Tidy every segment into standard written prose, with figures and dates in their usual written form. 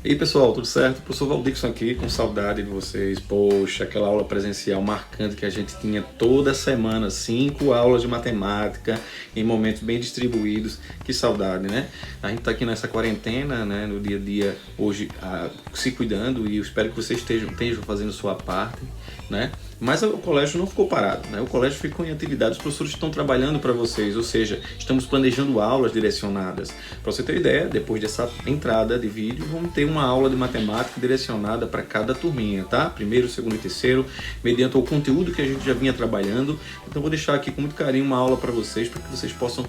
E aí pessoal, tudo certo? Professor Valdixson aqui, com saudade de vocês. Poxa, aquela aula presencial marcante que a gente tinha toda semana, 5 aulas de matemática em momentos bem distribuídos. Que saudade, né? A gente tá aqui nessa quarentena, né, no dia a dia, hoje, se cuidando, e eu espero que vocês estejam fazendo sua parte, né? Mas o colégio não ficou parado, né? O colégio ficou em atividade, os professores estão trabalhando para vocês, ou seja, estamos planejando aulas direcionadas. Para você ter ideia, depois dessa entrada de vídeo, vamos ter uma aula de matemática direcionada para cada turminha, tá? Primeiro, segundo e terceiro, mediante o conteúdo que a gente já vinha trabalhando. Então vou deixar aqui com muito carinho uma aula para vocês vocês possam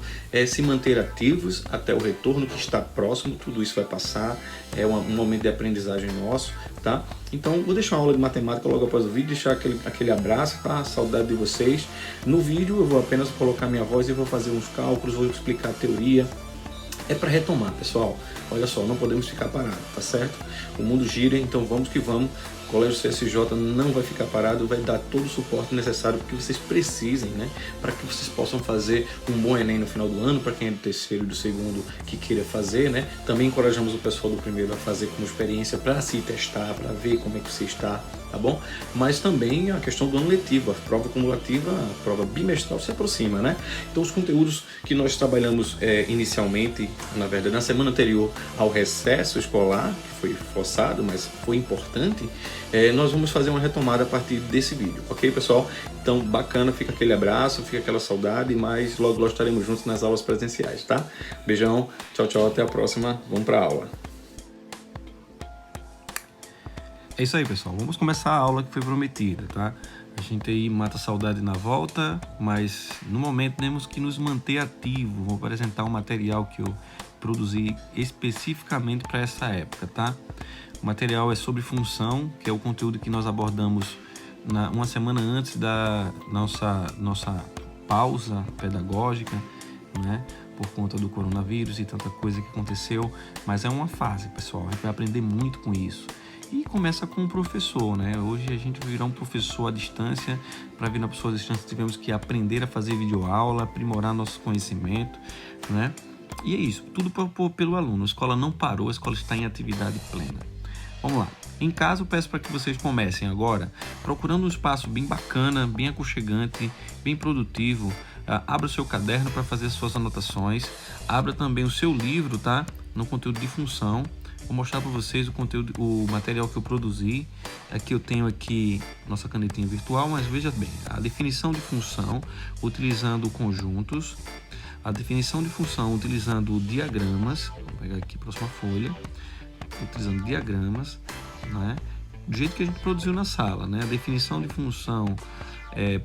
se manter ativos até o retorno que está próximo. Tudo isso vai passar, é um momento de aprendizagem nosso, tá? Então vou deixar uma aula de matemática logo após o vídeo, deixar aquele abraço, tá? Saudade de vocês. No vídeo eu vou apenas colocar minha voz e vou fazer uns cálculos, vou explicar a teoria. É para retomar, pessoal. Olha só, não podemos ficar parados, tá certo? O mundo gira, então vamos que vamos. O Colégio CSJ não vai ficar parado, vai dar todo o suporte necessário que vocês precisem, né? Para que vocês possam fazer um bom Enem no final do ano, para quem é do terceiro e do segundo que queira fazer, né? Também encorajamos o pessoal do primeiro a fazer como experiência para se testar, para ver como é que você está, tá bom? Mas também a questão do ano letivo, a prova cumulativa, a prova bimestral se aproxima, né? Então os conteúdos que nós trabalhamos inicialmente, na verdade, na semana anterior ao recesso escolar, que foi forçado, mas foi importante, nós vamos fazer uma retomada a partir desse vídeo, ok, pessoal? Então, bacana, fica aquele abraço, fica aquela saudade, mas logo estaremos juntos nas aulas presenciais, tá? Beijão, tchau, tchau, até a próxima, vamos para a aula. É isso aí, pessoal, vamos começar a aula que foi prometida, tá? A gente aí mata a saudade na volta, mas no momento temos que nos manter ativos. Vou apresentar um material que eu produzi especificamente para essa época, tá? O material é sobre função, que é o conteúdo que nós abordamos uma semana antes da nossa pausa pedagógica, né? Por conta do coronavírus e tanta coisa que aconteceu, mas é uma fase, pessoal, a gente vai aprender muito com isso. E começa com o professor, né? Hoje a gente vai virar um professor à distância. Para virar uma pessoa à distância tivemos que aprender a fazer videoaula, aprimorar nosso conhecimento, né? E é isso, tudo pelo aluno. A escola não parou, a escola está em atividade plena. Vamos lá. Em casa eu peço para que vocês comecem agora procurando um espaço bem bacana, bem aconchegante, bem produtivo. Abra o seu caderno para fazer as suas anotações. Abra também o seu livro, tá? No conteúdo de função. Vou mostrar para vocês o material que eu produzi. Aqui eu tenho nossa canetinha virtual, mas veja bem, a definição de função utilizando conjuntos, a definição de função utilizando diagramas, vou pegar aqui a próxima folha, utilizando diagramas, né? Do jeito que a gente produziu na sala, né? A definição de função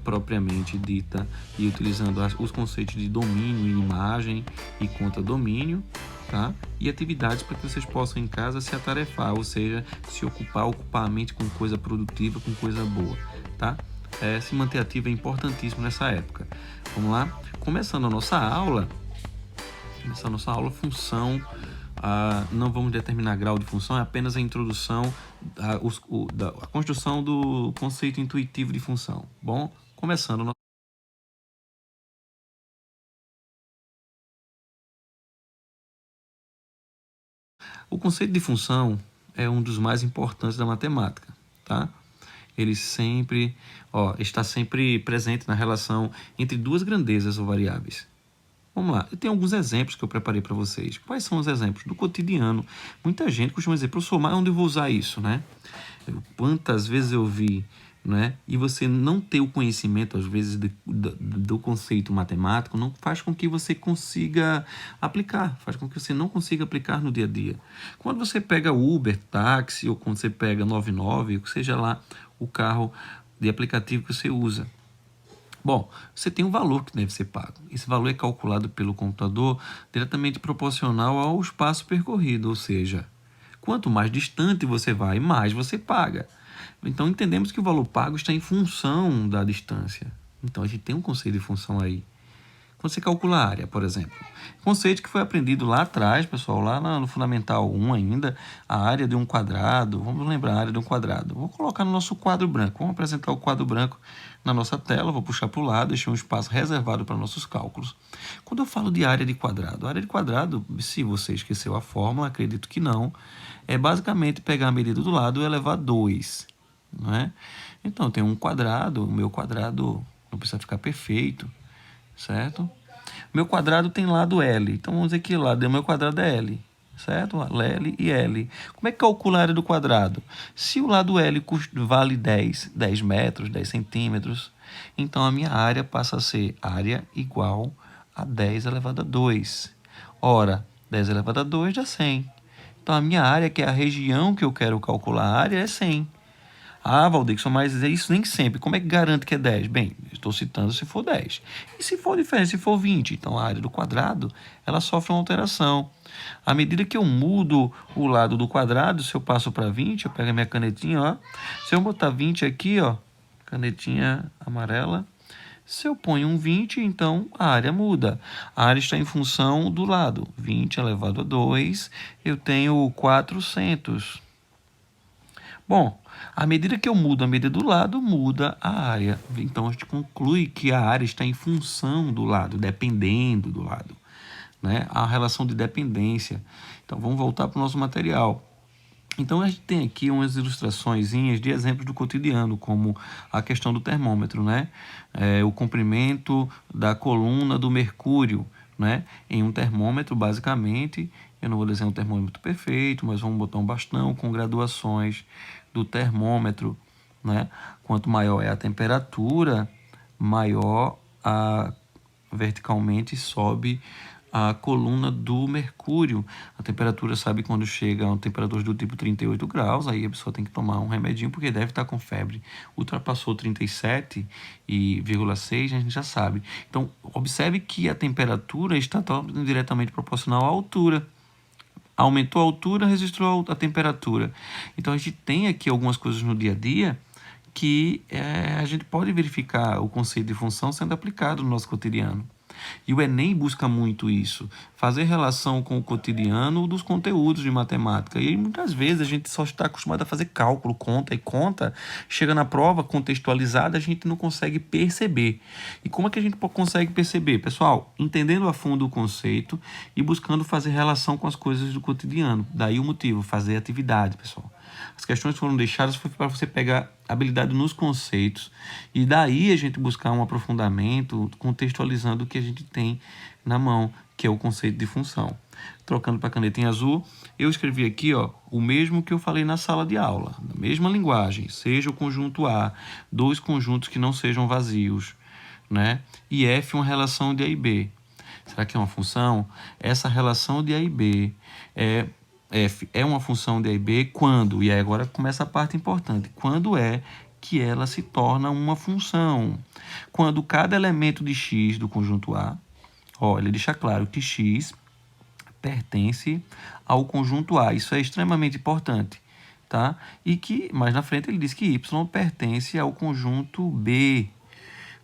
propriamente dita e utilizando os conceitos de domínio e imagem e contra-domínio, tá? E atividades para que vocês possam em casa se atarefar, ou seja, se ocupar a mente com coisa produtiva, com coisa boa, tá? Se manter ativo é importantíssimo nessa época. Vamos lá? Começando a nossa aula, função, não vamos determinar grau de função, é apenas a introdução, a construção do conceito intuitivo de função. Bom, começando o conceito de função é um dos mais importantes da matemática, tá? Ele está sempre presente na relação entre duas grandezas ou variáveis. Vamos lá, eu tenho alguns exemplos que eu preparei para vocês. Quais são os exemplos? Do cotidiano. Muita gente costuma dizer, professor, mas onde eu vou usar isso, né? Quantas vezes eu vi, né? E você não ter o conhecimento, às vezes, do conceito matemático, não faz com que você consiga aplicar, faz com que você não consiga aplicar no dia a dia. Quando você pega Uber, táxi, ou quando você pega 99, ou seja lá, o carro de aplicativo que você usa. Bom, você tem um valor que deve ser pago. Esse valor é calculado pelo computador diretamente proporcional ao espaço percorrido, ou seja, quanto mais distante você vai, mais você paga. Então, entendemos que o valor pago está em função da distância. Então, a gente tem um conceito de função aí. Quando você calcula a área, por exemplo. Conceito que foi aprendido lá atrás, pessoal, lá no Fundamental 1 ainda, a área de um quadrado. Vamos lembrar a área de um quadrado. Vou colocar no nosso quadro branco. Vamos apresentar o quadro branco na nossa tela. Vou puxar para o lado, deixar um espaço reservado para nossos cálculos. Quando eu falo de área de quadrado, se você esqueceu a fórmula, acredito que não, é basicamente pegar a medida do lado e elevar 2. Não é? Então, tem um quadrado, o meu quadrado não precisa ficar perfeito, certo? Meu quadrado tem lado L, então vamos dizer que o lado do meu quadrado é L, certo? L e L. Como é que calcula a área do quadrado? Se o lado L vale 10 metros, 10 centímetros, então a minha área passa a ser área igual a 10 elevado a 2. Ora, 10 elevado a 2 dá 100. Então a minha área, que é a região que eu quero calcular a área, é 100. Ah, Valdixson, mas é isso nem sempre. Como é que garante que é 10? Bem, estou citando se for 10. E se for diferente, se for 20? Então, a área do quadrado, ela sofre uma alteração. À medida que eu mudo o lado do quadrado, se eu passo para 20, eu pego a minha canetinha, ó. Se eu botar 20 aqui, ó, canetinha amarela. Se eu ponho um 20, então a área muda. A área está em função do lado. 20 elevado a 2, eu tenho 400. Bom, à medida que eu mudo a medida do lado, muda a área. Então, a gente conclui que a área está em função do lado, dependendo do lado. Né? A relação de dependência. Então, vamos voltar para o nosso material. Então, a gente tem aqui umas ilustrações de exemplos do cotidiano, como a questão do termômetro, né? O comprimento da coluna do mercúrio, né? Em um termômetro, basicamente, eu não vou desenhar um termômetro perfeito, mas vamos botar um bastão com graduações do termômetro, né? Quanto maior é a temperatura, maior verticalmente sobe a coluna do mercúrio. A temperatura, sabe, quando chega a uma temperatura do tipo 38 graus, aí a pessoa tem que tomar um remedinho porque deve estar com febre. Ultrapassou 37,6, a gente já sabe. Então, observe que a temperatura está diretamente proporcional à altura. Aumentou a altura, registrou a temperatura. Então, a gente tem aqui algumas coisas no dia a dia que a gente pode verificar o conceito de função sendo aplicado no nosso cotidiano. E o Enem busca muito isso, fazer relação com o cotidiano dos conteúdos de matemática. E muitas vezes a gente só está acostumado a fazer cálculo, conta, chega na prova contextualizada, a gente não consegue perceber. E como é que a gente consegue perceber? Pessoal, entendendo a fundo o conceito e buscando fazer relação com as coisas do cotidiano. Daí o motivo, fazer atividade, pessoal. As questões que foram deixadas foi para você pegar habilidade nos conceitos e daí a gente buscar um aprofundamento contextualizando o que a gente tem na mão, que é o conceito de função. Trocando para a canetinha azul, eu escrevi aqui o mesmo que eu falei na sala de aula, na mesma linguagem, seja o conjunto A, dois conjuntos que não sejam vazios, né? E F uma relação de A e B. Será que é uma função? Essa relação de A e B F é uma função de A e B quando, e aí agora começa a parte importante, quando é que ela se torna uma função? Quando cada elemento de X do conjunto A, ele deixa claro que X pertence ao conjunto A, isso é extremamente importante, tá? E que, mais na frente, ele diz que Y pertence ao conjunto B,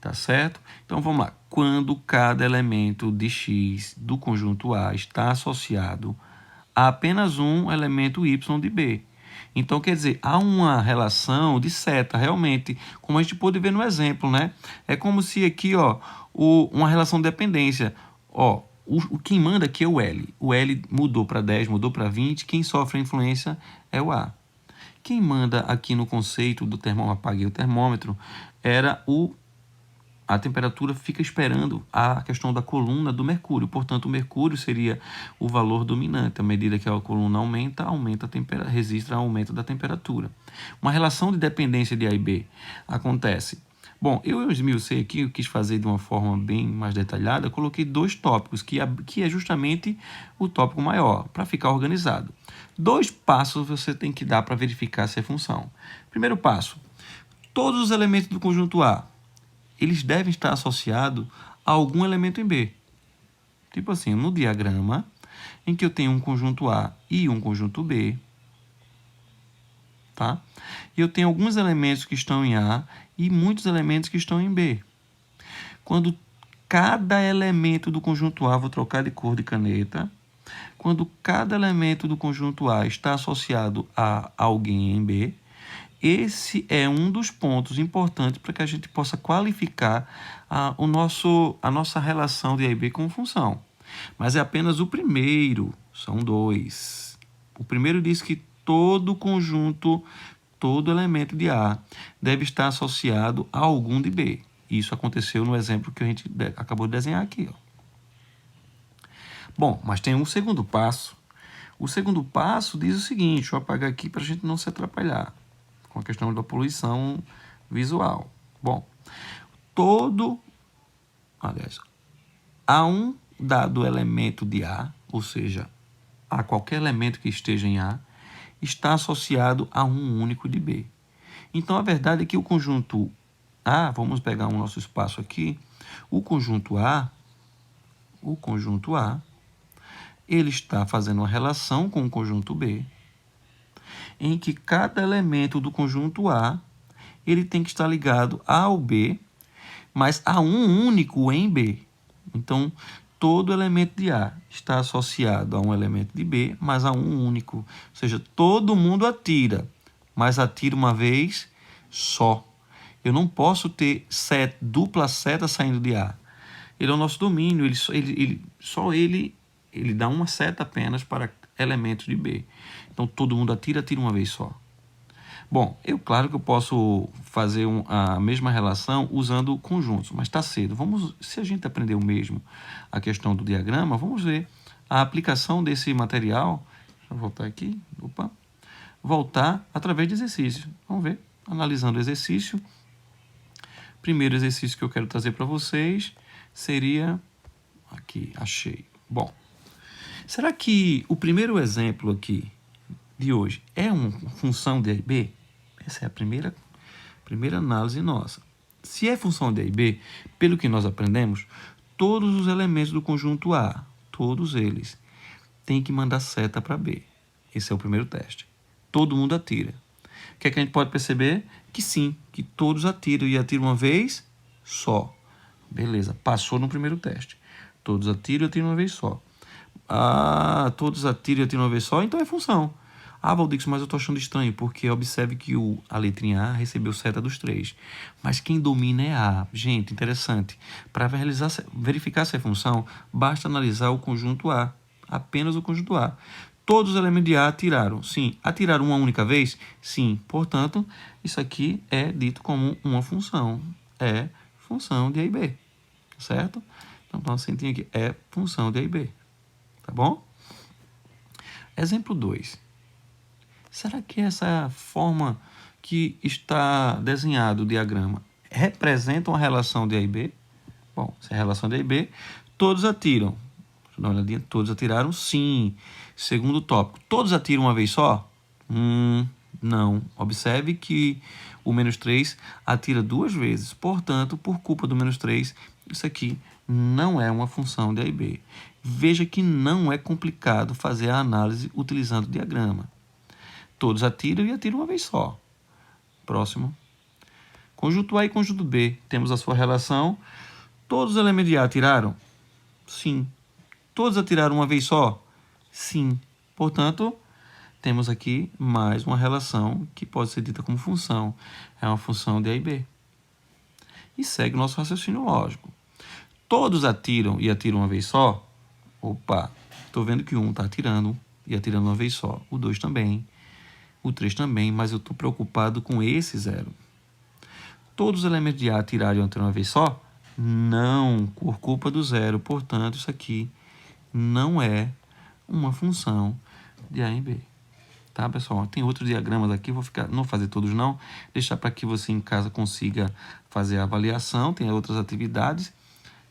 tá certo? Então, vamos lá. Quando cada elemento de X do conjunto A está associado há apenas um elemento Y de B. Então, quer dizer, há uma relação de seta, realmente, como a gente pôde ver no exemplo, né? É como se aqui, uma relação de dependência. Quem manda aqui é o L. O L mudou para 10, mudou para 20, quem sofre a influência é o A. Quem manda aqui no conceito do termômetro, apaguei o termômetro, era a temperatura fica esperando a questão da coluna do mercúrio. Portanto, o mercúrio seria o valor dominante. À medida que a coluna aumenta registra aumento da temperatura. Uma relação de dependência de A e B acontece. Bom, eu esmiucei aqui, eu quis fazer de uma forma bem mais detalhada, coloquei 2 tópicos, que é justamente o tópico maior, para ficar organizado. 2 passos você tem que dar para verificar se é função. Primeiro passo, todos os elementos do conjunto A, eles devem estar associados a algum elemento em B. Tipo assim, no diagrama, em que eu tenho um conjunto A e um conjunto B, tá? E eu tenho alguns elementos que estão em A e muitos elementos que estão em B. Quando cada elemento do conjunto A, vou trocar de cor de caneta, quando cada elemento do conjunto A está associado a alguém em B, esse é um dos pontos importantes para que a gente possa qualificar a nossa relação de A e B com função. Mas é apenas o primeiro, são dois. O primeiro diz que todo conjunto, todo elemento de A deve estar associado a algum de B. Isso aconteceu no exemplo que a gente acabou de desenhar aqui. Ó. Bom, mas tem um segundo passo. O segundo passo diz o seguinte, deixa eu apagar aqui para a gente não se atrapalhar com a questão da poluição visual. Bom, há um dado elemento de A, ou seja, a qualquer elemento que esteja em A, está associado a um único de B. Então, a verdade é que o conjunto A, vamos pegar o nosso espaço aqui, o conjunto A, ele está fazendo uma relação com o conjunto B, em que cada elemento do conjunto A, ele tem que estar ligado ao B, mas a um único em B. Então, todo elemento de A está associado a um elemento de B, mas a um único. Ou seja, todo mundo atira, mas atira uma vez só. Eu não posso ter dupla seta saindo de A. Ele é o nosso domínio, ele dá uma seta apenas para elementos de B. Então, todo mundo atira uma vez só. Bom, claro que eu posso fazer a mesma relação usando conjuntos, mas está cedo. Se a gente aprendeu mesmo a questão do diagrama, vamos ver a aplicação desse material. Deixa eu voltar aqui. Voltar através de exercícios. Vamos ver, analisando o exercício. Primeiro exercício que eu quero trazer para vocês seria... Aqui, achei. Bom, será que o primeiro exemplo aqui de hoje é uma função de A e B? Essa é a primeira análise nossa. Se é função de A e B, pelo que nós aprendemos, todos os elementos do conjunto A, todos eles, têm que mandar seta para B. Esse é o primeiro teste. Todo mundo atira. O que é que a gente pode perceber? Que sim, que todos atiram e atiram uma vez só. Beleza, passou no primeiro teste. Todos atiram e atiram uma vez só. Todos atiram e atiram uma vez só, então é função. Valdix, mas eu estou achando estranho, porque observe que a letrinha A recebeu seta dos 3. Mas quem domina é A. Gente, interessante. Para verificar se é função, basta analisar o conjunto A. Apenas o conjunto A. Todos os elementos de A atiraram. Sim. Atiraram uma única vez? Sim. Portanto, isso aqui é dito como uma função. É função de A e B. Certo? Então, dá uma sentinha aqui. É função de A e B. Tá bom? Exemplo 2. Será que essa forma que está desenhado o diagrama representa uma relação de A e B? Bom, se é relação de A e B, todos atiram. Deixa eu dar uma olhadinha. Todos atiraram? Sim. Segundo tópico. Todos atiram uma vez só? Não. Observe que o menos 3 atira 2 vezes. Portanto, por culpa do menos 3, isso aqui não é uma função de A e B. Veja que não é complicado fazer a análise utilizando o diagrama. Todos atiram e atiram uma vez só. Próximo. Conjunto A e conjunto B. Temos a sua relação. Todos os elementos de A atiraram? Sim. Todos atiraram uma vez só? Sim. Portanto, temos aqui mais uma relação que pode ser dita como função. É uma função de A e B. E segue o nosso raciocínio lógico. Todos atiram e atiram uma vez só? Opa, estou vendo que um está atirando e atirando uma vez só. O 2 também. O 3 também, mas eu estou preocupado com esse 0. Todos os elementos de A atiraram uma vez só? Não, por culpa do 0. Portanto, isso aqui não é uma função de A em B. Tá, pessoal? Tem outros diagramas aqui, não fazer todos não, deixar para que você em casa consiga fazer a avaliação. Tem outras atividades,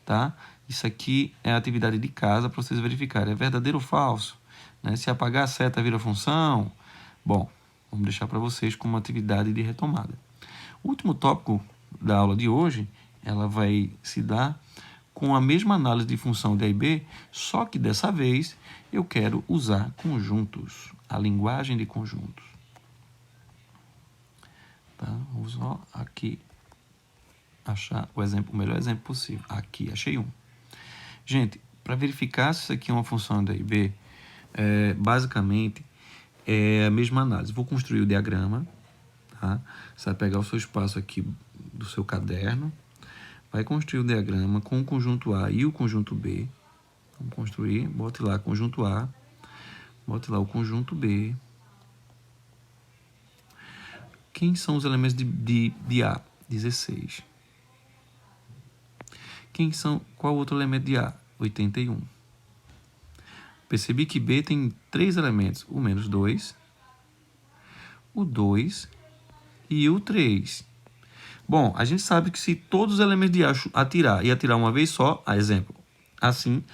tá? Isso aqui é a atividade de casa para vocês verificarem. É verdadeiro ou falso? Né? Se apagar a seta vira função? Bom, vamos deixar para vocês como atividade de retomada. O último tópico da aula de hoje, ela vai se dar com a mesma análise de função de A e B, só que dessa vez eu quero usar conjuntos, a linguagem de conjuntos. Tá? Vou usar aqui achar o melhor exemplo possível. Aqui, achei um. Gente, para verificar se isso aqui é uma função de A e B, basicamente é a mesma análise. Vou construir o diagrama, tá? Você vai pegar o seu espaço aqui do seu caderno, vai construir o diagrama com o conjunto A e o conjunto B. Vamos construir, bote lá conjunto A, bote lá o conjunto B. Quem são os elementos de A? 16. Qual outro elemento de A? 81. Percebi que B tem 3 elementos, o menos 2, o 2 e o 3. Bom, a gente sabe que se todos os elementos de A atirar uma vez só, exemplo, assim,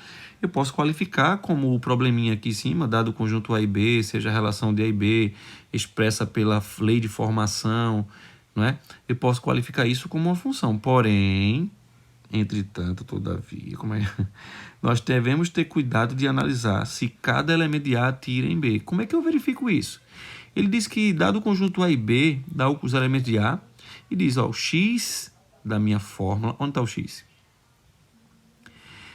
eu posso qualificar como o probleminha aqui em cima, dado o conjunto A e B, seja a relação de A e B expressa pela lei de formação, não é? Eu posso qualificar isso como uma função, porém, entretanto, todavia, nós devemos ter cuidado de analisar se cada elemento de A atira em B. Como é que eu verifico isso? Ele diz que, dado o conjunto A e B, dá os elementos de A, e diz, ó, o X da minha fórmula, onde está o X?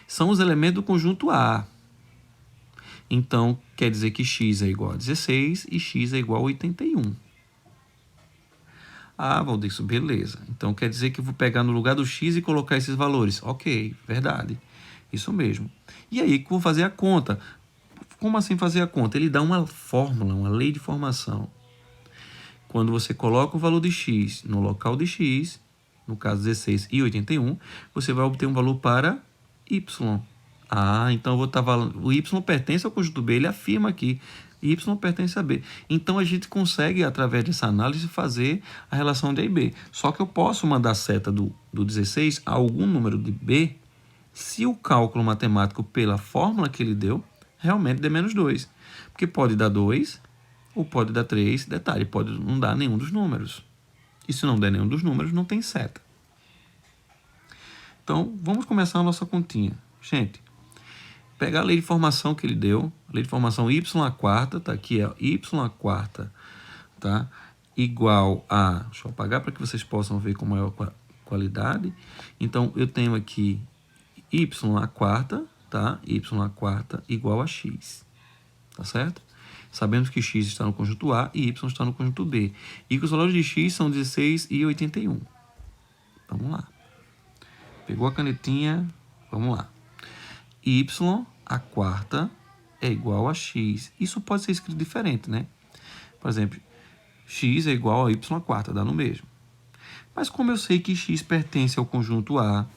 São os elementos do conjunto A. Então, quer dizer que X é igual a 16 e X é igual a 81. Ah, Valdixo, beleza. Então, quer dizer que eu vou pegar no lugar do X e colocar esses valores. Ok, verdade. Isso mesmo. E aí, que eu vou fazer a conta. Como assim fazer a conta? Ele dá uma fórmula, uma lei de formação. Quando você coloca o valor de X no local de X, no caso 16 e 81, você vai obter um valor para Y. Ah, então eu vou estar o Y pertence ao conjunto B, ele afirma aqui, Y pertence a B. Então a gente consegue, através dessa análise, fazer a relação de A e B. Só que eu posso mandar a seta do 16 a algum número de B, se o cálculo matemático pela fórmula que ele deu realmente der menos 2. Porque pode dar 2 ou pode dar 3, detalhe, pode não dar nenhum dos números. E se não der nenhum dos números, não tem seta. Então, vamos começar a nossa continha. Gente, pegar a lei de formação que ele deu, a lei de formação y à quarta, tá aqui, é y à quarta, tá? Igual a, deixa eu apagar para que vocês possam ver com maior qualidade. Então, eu tenho aqui y à quarta, tá? Y à quarta igual a x, tá certo? Sabemos que x está no conjunto A e y está no conjunto B. E que os valores de x são 16 e 81. Vamos lá. Pegou a canetinha, vamos lá. Y à quarta é igual a x. Isso pode ser escrito diferente, né? Por exemplo, x é igual a y à quarta, dá no mesmo. Mas como eu sei que x pertence ao conjunto A,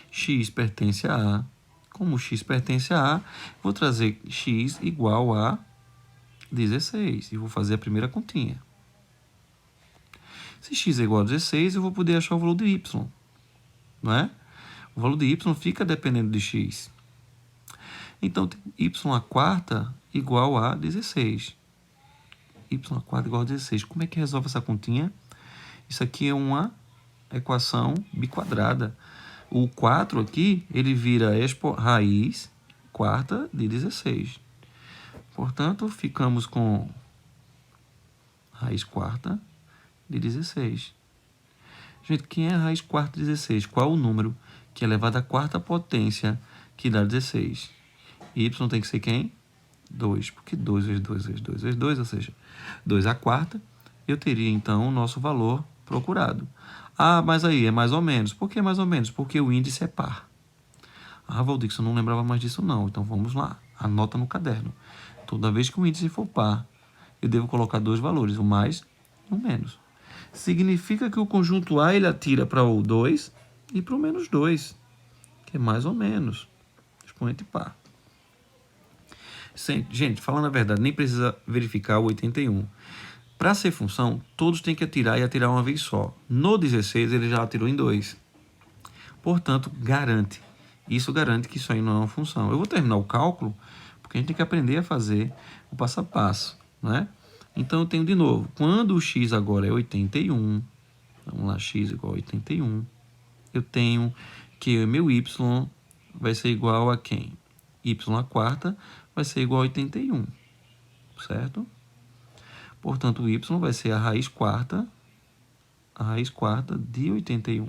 x pertence a A, como x pertence a A, vou trazer x igual a 16 e vou fazer a primeira continha. Se x é igual a 16, eu vou poder achar o valor de y, não é? O valor de y fica dependendo de x. Então, y à quarta igual a 16. Y à quarta igual a 16. Como é que resolve essa continha? Isso aqui é uma equação biquadrada. O 4 aqui, ele vira raiz quarta de 16. Portanto, ficamos com raiz quarta de 16. Gente, quem é a raiz quarta de 16? Qual é o número que é elevado à quarta potência que dá 16? Y tem que ser quem? 2. Porque 2 vezes 2 vezes 2 vezes 2, ou seja, 2 à quarta, eu teria então o nosso valor procurado. Ah, mas aí é mais ou menos. Por que mais ou menos? Porque o índice é par. Ah, Valdixon, eu não lembrava mais disso não. Então vamos lá, anota no caderno. Toda vez que o índice for par, eu devo colocar dois valores, o mais e o menos. Significa que o conjunto A ele atira para o 2 e para o menos 2, que é mais ou menos expoente par. Gente, falando a verdade, nem precisa verificar o 81. Para ser função, todos têm que atirar e atirar uma vez só. No 16, ele já atirou em 2. Portanto, garante. Isso garante que isso aí não é uma função. Eu vou terminar o cálculo, porque a gente tem que aprender a fazer o passo a passo, né? Então, eu tenho de novo, quando o x agora é 81, vamos lá, x igual a 81, eu tenho que meu y vai ser igual a quem? Y à quarta vai ser igual a 81, certo? Portanto, o y vai ser a raiz quarta de 81.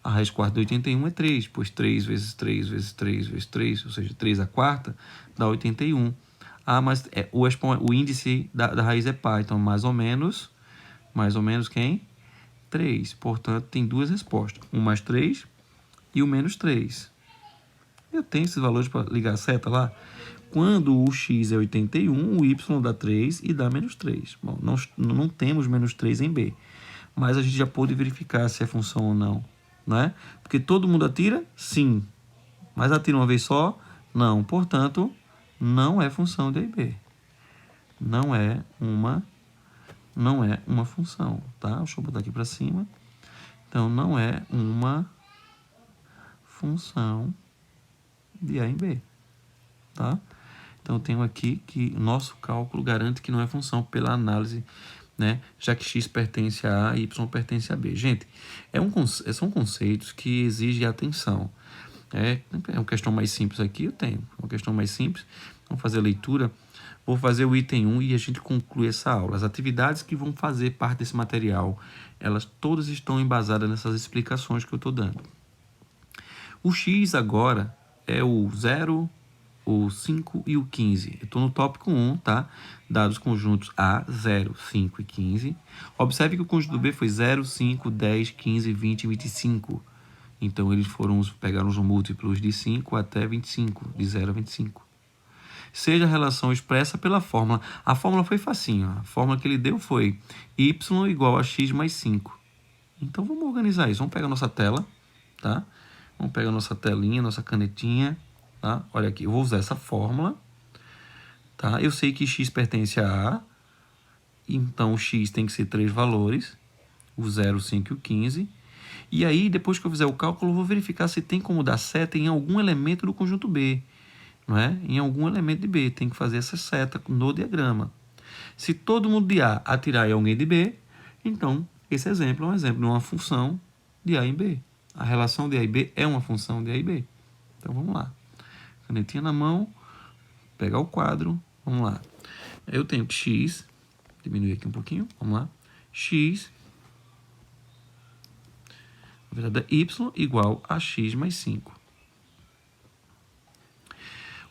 A raiz quarta de 81 é 3, pois 3 vezes 3 vezes 3 vezes 3, ou seja, 3 à quarta, dá 81. Ah, mas o índice da raiz é par, então mais ou menos quem? 3. Portanto, tem duas respostas, 1 mais 3 e o menos 3. Eu tenho esses valores para ligar a seta lá. Quando o x é 81, o y dá 3 e dá menos 3. Bom, não temos menos 3 em B, mas a gente já pôde verificar se é função ou não, né? Porque todo mundo atira? Sim. Mas atira uma vez só? Não. Portanto, não é função de A e B. Não é uma função, tá? Deixa eu botar aqui para cima. Então, não é uma função de A em B, tá? Então, eu tenho aqui que o nosso cálculo garante que não é função pela análise, né? Já que x pertence a A e y pertence a B. Gente, são conceitos que exigem atenção. É uma questão mais simples aqui, eu tenho. Uma questão mais simples, vamos fazer a leitura. Vou fazer o item 1 e a gente conclui essa aula. As atividades que vão fazer parte desse material, elas todas estão embasadas nessas explicações que eu estou dando. O x agora é o 0, o 5 e o 15. Eu estou no tópico 1, tá? Dados conjuntos A, 0, 5 e 15. Observe que o conjunto B foi 0, 5, 10, 15, 20 e 25. Então, eles pegaram os múltiplos de 5 até 25, de 0 a 25. Seja a relação expressa pela fórmula. A fórmula foi facinho. A fórmula que ele deu foi y igual a x mais 5. Então, vamos organizar isso. Vamos pegar a nossa tela, tá? Vamos pegar a nossa telinha, nossa canetinha, tá? Olha aqui, eu vou usar essa fórmula, tá? Eu sei que x pertence a A, então o x tem que ser 3 valores, o 0, o 5 e o 15. E aí, depois que eu fizer o cálculo, eu vou verificar se tem como dar seta em algum elemento do conjunto B. Não é? Em algum elemento de B. Tem que fazer essa seta no diagrama. Se todo mundo de A atirar em alguém de B, então esse exemplo é um exemplo de uma função de A em B. A relação de A e B é uma função de A e B. Então vamos lá. Canetinha na mão, pegar o quadro, vamos lá. Eu tenho que x, diminuir aqui um pouquinho, vamos lá. X, na verdade é y igual a x mais 5.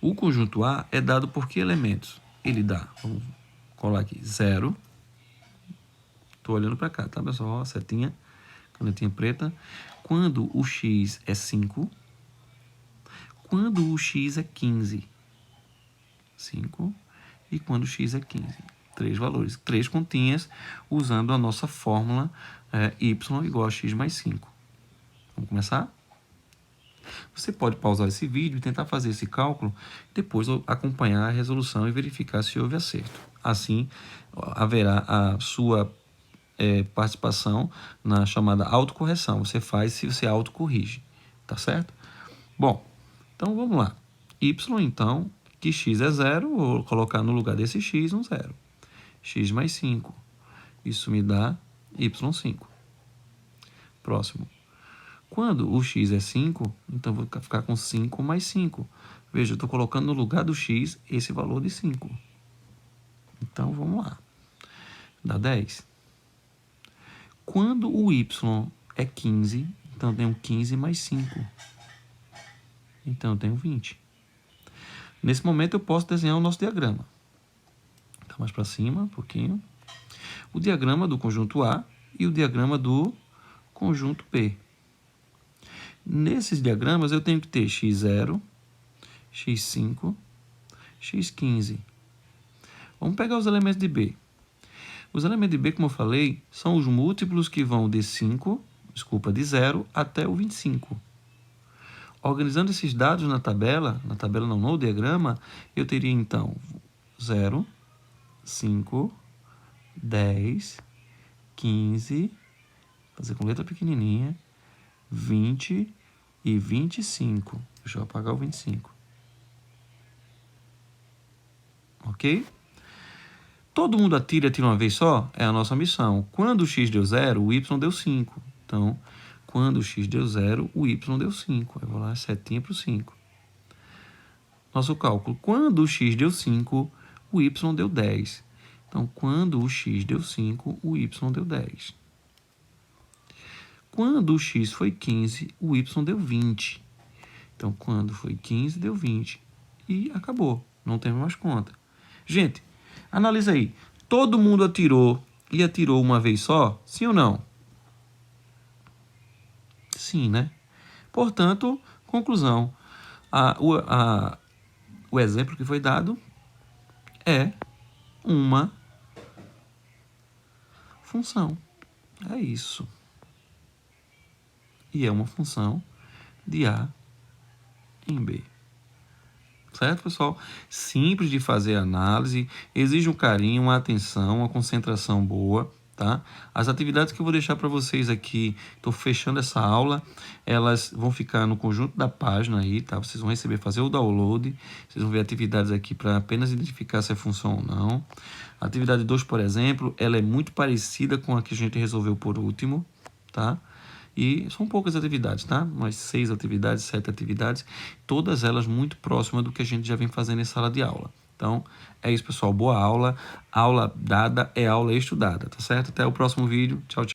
O conjunto A é dado por que elementos? Ele dá, vamos colar aqui, 0. Estou olhando para cá, tá, pessoal? Ó, setinha, canetinha preta. Quando o x é 5. Quando o x é 15. 5. E quando o x é 15. 3 valores, 3 continhas, usando a nossa fórmula y igual a x mais 5. Vamos começar? Você pode pausar esse vídeo e tentar fazer esse cálculo, depois acompanhar a resolução e verificar se houve acerto. Assim, haverá a sua participação na chamada autocorreção. Você faz se você autocorrige, tá certo? Bom, então vamos lá. Y, então, que x é 0, vou colocar no lugar desse x um 0. X mais 5. Isso me dá y5. Próximo. Quando o x é 5, então vou ficar com 5 mais 5. Veja, eu estou colocando no lugar do x esse valor de 5. Então, vamos lá. Dá 10. Quando o y é 15, então eu tenho 15 mais 5. Então, eu tenho 20. Nesse momento, eu posso desenhar o nosso diagrama. Então, mais para cima, um pouquinho. O diagrama do conjunto A e o diagrama do conjunto B. Nesses diagramas, eu tenho que ter x0, x5, x15. Vamos pegar os elementos de B. Os elementos de B, como eu falei, são os múltiplos que vão de 0 até o 25. Organizando esses dados na tabela não, no diagrama, eu teria então 0, 5, 10, 15, fazer com letra pequenininha, 20 e 25. Deixa eu apagar o 25. Ok? Todo mundo atira uma vez só? É a nossa missão. Quando o x deu 0, o y deu 5. Então, quando o x deu 0, o y deu 5. Eu vou lá, setinha para o 5. Nosso cálculo. Quando o x deu 5, o y deu 10. Então, quando o x deu 5, o y deu 10. Quando o x foi 15, o y deu 20. Então, quando foi 15, deu 20. E acabou. Não temos mais conta. Gente, analisa aí. Todo mundo atirou e atirou uma vez só? Sim ou não? Sim, né? Portanto, conclusão. O exemplo que foi dado é uma função. É isso. E é uma função de A em B. Certo, pessoal? Simples de fazer a análise, exige um carinho, uma atenção, uma concentração boa, tá? As atividades que eu vou deixar para vocês aqui, estou fechando essa aula, elas vão ficar no conjunto da página aí, tá? Vocês vão receber, fazer o download, vocês vão ver atividades aqui para apenas identificar se é função ou não. A atividade 2, por exemplo, ela é muito parecida com a que a gente resolveu por último, tá? E são poucas atividades, tá? Umas 6 atividades, 7 atividades, todas elas muito próximas do que a gente já vem fazendo em sala de aula. Então, é isso, pessoal. Boa aula. Aula dada é aula estudada, tá certo? Até o próximo vídeo. Tchau, tchau.